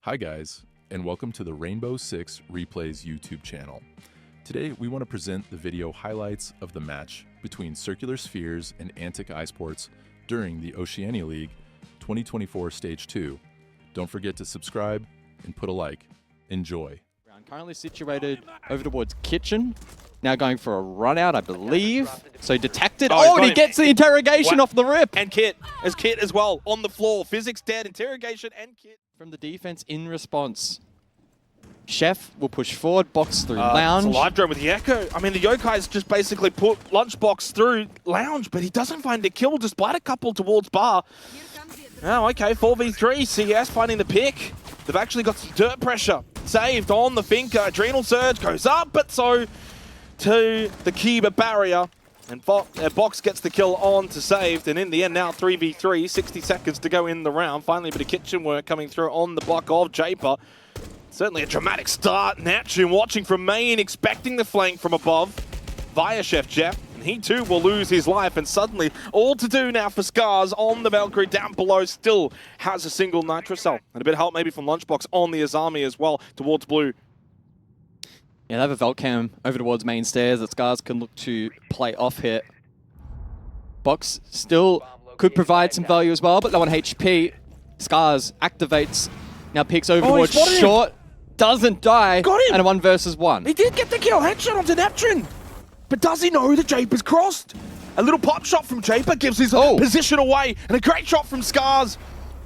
Hi guys, and welcome to the Rainbow Six Replays YouTube channel. Today we want to present the video highlights of the match between Circular Spheres and Antic Esports during the Oceania League 2024 Stage 2. Don't forget to subscribe and put a like. Enjoy. Currently situated over towards Kitchen. Now going for a run out, I believe. So detected. Oh, and he gets the interrogation off the rip. And Kit as well on the floor. Physics dead, interrogation and Kit. From the defense in response. Chef will push forward, box through Lounge. It's a live drone with the Echo. I mean, the Yokai's just basically put Lunchbox through Lounge, but he doesn't find a kill despite a couple towards Bar. Oh, okay, 4v3. CS finding the pick. They've actually got some dirt pressure. Saved on the Finker. Adrenal Surge goes up, but so to the Kiba barrier. And Box gets the kill on to Saved. And in the end now, 3v3. 60 seconds to go in the round. Finally a bit of kitchen work coming through on the block of Japer. Certainly a dramatic start. Neptune watching from main, expecting the flank from above via Chef Jeff. And he too will lose his life. And suddenly, all to do now for Scars on the Valkyrie down below. Still has a single Nitro Cell. And a bit of help maybe from Lunchbox on the Azami as well towards Blue. Yeah, they have a Velt Cam over towards main stairs that Scars can look to play off here. Box still could provide some value as well, but low on HP. Scars activates, now peeks over towards short, doesn't die, got him. And a 1 versus 1. He did get the kill, headshot onto Neptune. But does he know that Japer's crossed? A little pop shot from Japer gives his position away, and a great shot from Scars.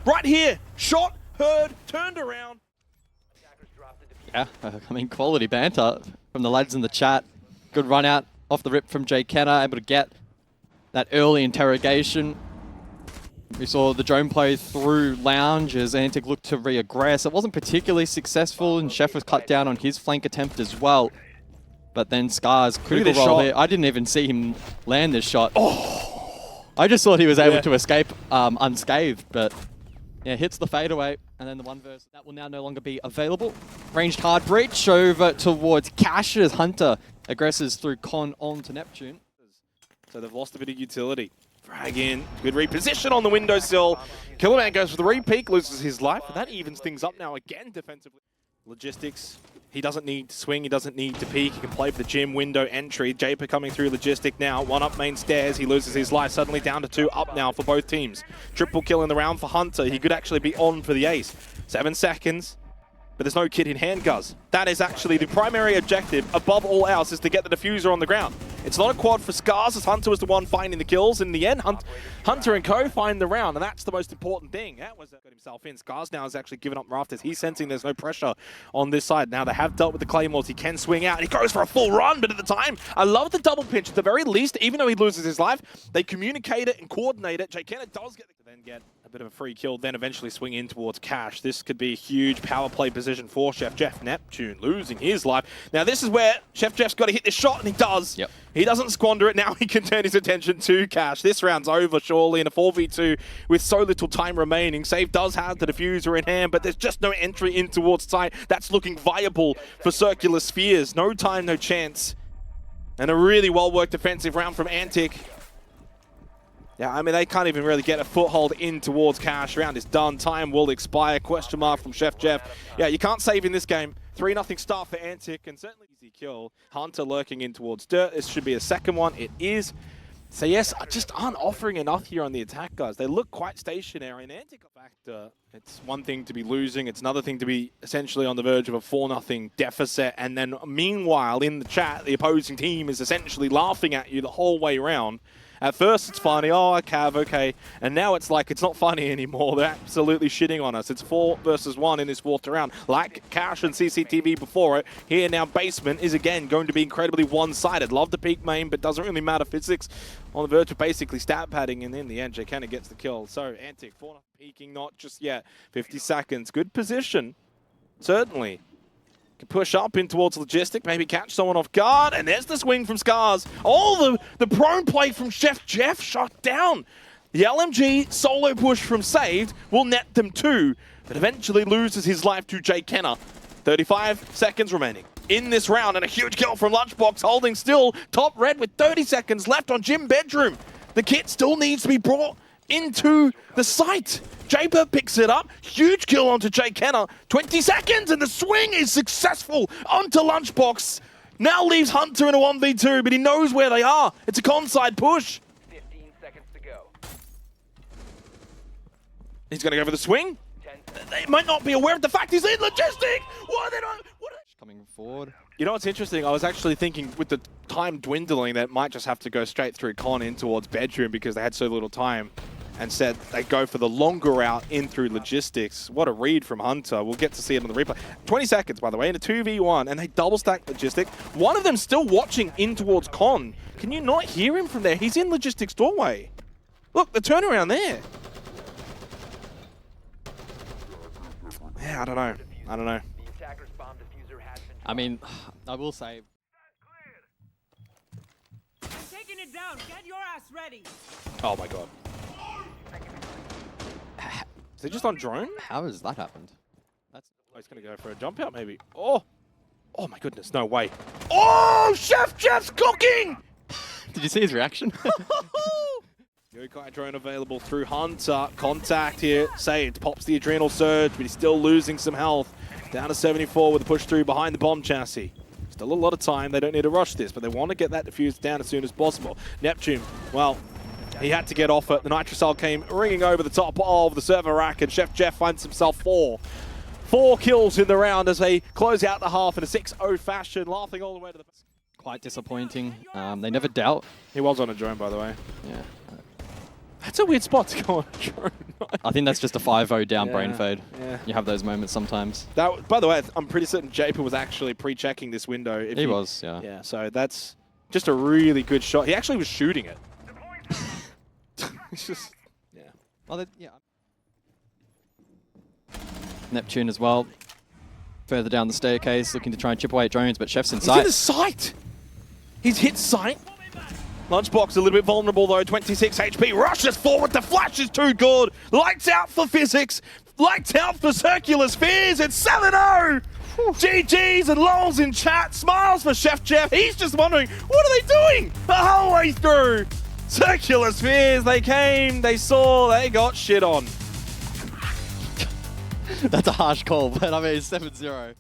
Right here, shot, heard, turned around. Yeah, I mean, quality banter from the lads in the chat. Good run out off the rip from Jay Kenner, able to get that early interrogation. We saw the drone play through Lounge as Antic looked to re-aggress. It wasn't particularly successful, and Chef was cut down on his flank attempt as well. But then Scars, critical role here. I didn't even see him land this shot. Oh! I just thought he was able to escape unscathed, but yeah, hits the fadeaway, and then the 1 verse. That will now no longer be available. Ranged hard breach over towards Cash as Hunter aggresses through Con onto Neptune. So they've lost a bit of utility. Frag in, good reposition on the windowsill. Killerman goes for the re-peek, loses his life, and that evens things up now again defensively. Logistics, he doesn't need to swing, he doesn't need to peek, he can play for the gym window entry. Japer coming through Logistic now, 1 up main stairs, he loses his life, suddenly down to 2 up now for both teams. Triple kill in the round for Hunter, he could actually be on for the ace. 7 seconds. But there's no kit in hand, Guz. That is actually the primary objective, above all else, is to get the diffuser on the ground. It's not a quad for Scars, as Hunter was the one finding the kills. In the end, Hunter and co find the round, and that's the most important thing. That was got himself in. Scars now has actually given up rafters. He's sensing there's no pressure on this side. Now they have dealt with the Claymores. He can swing out, and he goes for a full run, but at the time, I love the double pinch. At the very least, even though he loses his life, they communicate it and coordinate it. Jay Kenner does get a bit of a free kill, then eventually swing in towards Cash. This could be a huge power play position for Chef Jeff. Neptune losing his life. Now this is where Chef Jeff's got to hit this shot, and he does. Yep. He doesn't squander it. Now he can turn his attention to Cash. This round's over, surely, in a 4v2 with so little time remaining. Save does have the diffuser in hand, but there's just no entry in towards site. That's looking viable for Circular Spheres. No time, no chance. And a really well-worked defensive round from Antic. Yeah, I mean, they can't even really get a foothold in towards Cash. Round is done. Time will expire. Question mark from Chef Jeff. Yeah, you can't save in this game. 3-0 start for Antic, and certainly easy kill. Hunter lurking in towards Dirt. This should be a second one. It is. So yes, just aren't offering enough here on the attack, guys. They look quite stationary. And Antic, in fact, it's one thing to be losing. It's another thing to be essentially on the verge of a 4-0 deficit. And then meanwhile, in the chat, the opposing team is essentially laughing at you the whole way around. At first it's funny, oh, Cav, okay. And now it's like, it's not funny anymore. They're absolutely shitting on us. It's 4 versus 1 in this 4th round. Like Cash and CCTV before it, here now Basement is again going to be incredibly one-sided. Love the peak main, but doesn't really matter. Physics on the verge of basically stat padding, and in the end, Jay Kenner gets the kill. So Antic, 4 peaking, not just yet. 50 seconds, good position, certainly. Can push up in towards Logistic, maybe catch someone off guard, and there's the swing from Scars. Oh, the prone play from Chef Jeff shot down. The LMG solo push from Saved will net them 2, but eventually loses his life to Jay Kenner. 35 seconds remaining in this round, and a huge kill from Lunchbox, holding still top red with 30 seconds left on Gym Bedroom. The kit still needs to be brought into the site. Japer picks it up. Huge kill onto Jay Kenner. 20 seconds and the swing is successful onto Lunchbox. Now leaves Hunter in a 1v2, but he knows where they are. It's a con-side push. 15 seconds to go. He's going to go for the swing. They might not be aware of the fact he's in logistic. Why are they not? Coming forward. You know what's interesting? I was actually thinking with the time dwindling that might just have to go straight through con in towards bedroom because they had so little time, and said they go for the longer route in through logistics. What a read from Hunter. We'll get to see it on the replay. 20 seconds, by the way, in a 2v1, and they double stack logistic. One of them still watching in towards con. Can you not hear him from there? He's in logistics doorway. Look, the turnaround there. Yeah, I don't know. The attacker's bomb diffuser has been I mean, I will say, I'm taking it down. Get your ass ready. Oh my god. Is he just on drone? how has that happened? That's Oh, he's going to go for a jump out, maybe. Oh! Oh my goodness, no way. Oh! Jeff's cooking! Did you see his reaction? Yokai drone available through Hunter. Contact here. Saved. Pops the adrenal surge, but he's still losing some health. Down to 74 with a push through behind the bomb chassis. Still a lot of time. They don't need to rush this, but they want to get that defused down as soon as possible. Neptune, well, he had to get off it. The Nitrocell came ringing over the top of the server rack, and Chef Jeff finds himself four kills in the round as they close out the half in a 6-0 fashion, laughing all the way to the... quite disappointing. They never doubt. He was on a drone, by the way. Yeah. That's a weird spot to go on a drone. I think that's just a 5-0 down Yeah, brain fade. yeah. You have those moments sometimes. That, by the way, I'm pretty certain Japer was actually pre-checking this window. If He was, yeah. Yeah, so that's just a really good shot. He actually was shooting it. It's just, yeah. Well, yeah. Neptune as well. Further down the staircase, looking to try and chip away at drones, but Chef's in He's in sight. the sight. He's hit sight. Lunchbox a little bit vulnerable though, 26 HP, rushes forward, the flash is too good. Lights out for physics, lights out for Circular Spheres, it's 7-0! GG's and lols in chat, smiles for Chef Jeff, he's just wondering, what are they doing the whole way through? Circular Spheres, they came, they saw, they got shit on. That's a harsh call, but I mean, it's 7-0.